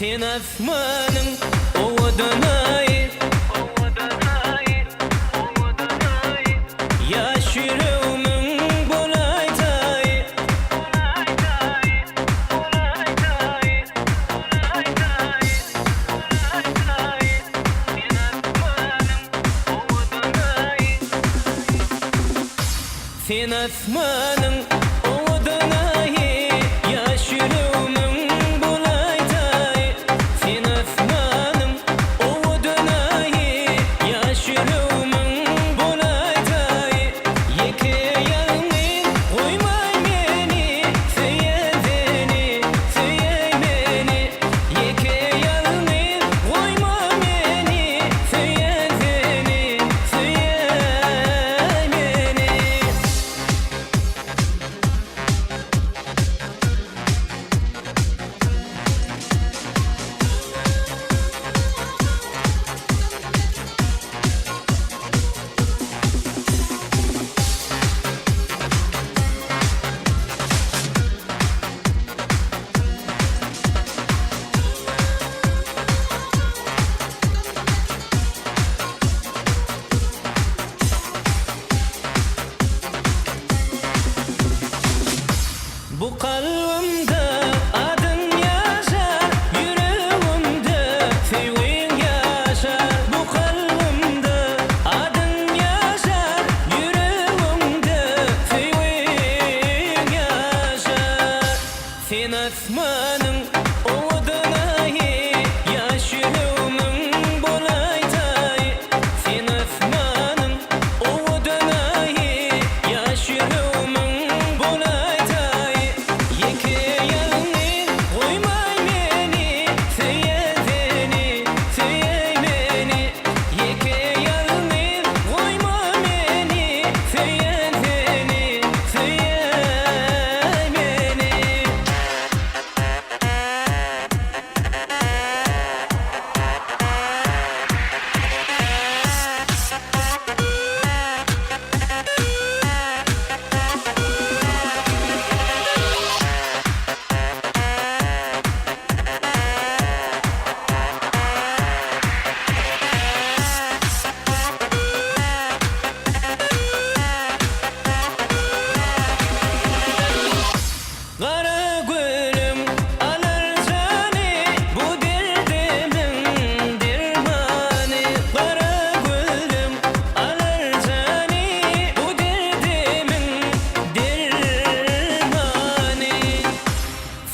Sen asmanın ovadan ayır, yaş yüreğimin bulaytayır. Sen asmanın ovadan ayır, yaş yüreğimin bulaytayır. Sen asmanın ovadan ayır, yaş yüreğimin bulaytayır. Yeke yanın koymay beni, söyle beni, söyle beni. Yeke yanın koyma beni, söyle beni, söyle beni. Bu kalbimde adın yaşar, yüreğimde sevgin yaşar. Bu kalbimde adın yaşar, yüreğimde sevgin yaşar. Sen asmanın ovadan ayır, yaş yüreğimin bulaytayır. Sen asmanın ovadan ayır, yaş yüreğimin bulaytayır. Yeke yanın koymay beni, söyle beni, söyle beni. Yeke yanın koyma beni, söyle beni, söyle beni. Kara gülüm alır canı, bu derdimin dermanı. Kara gülüm alır canı, bu derdimin dermanı.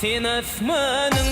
Sen asmanın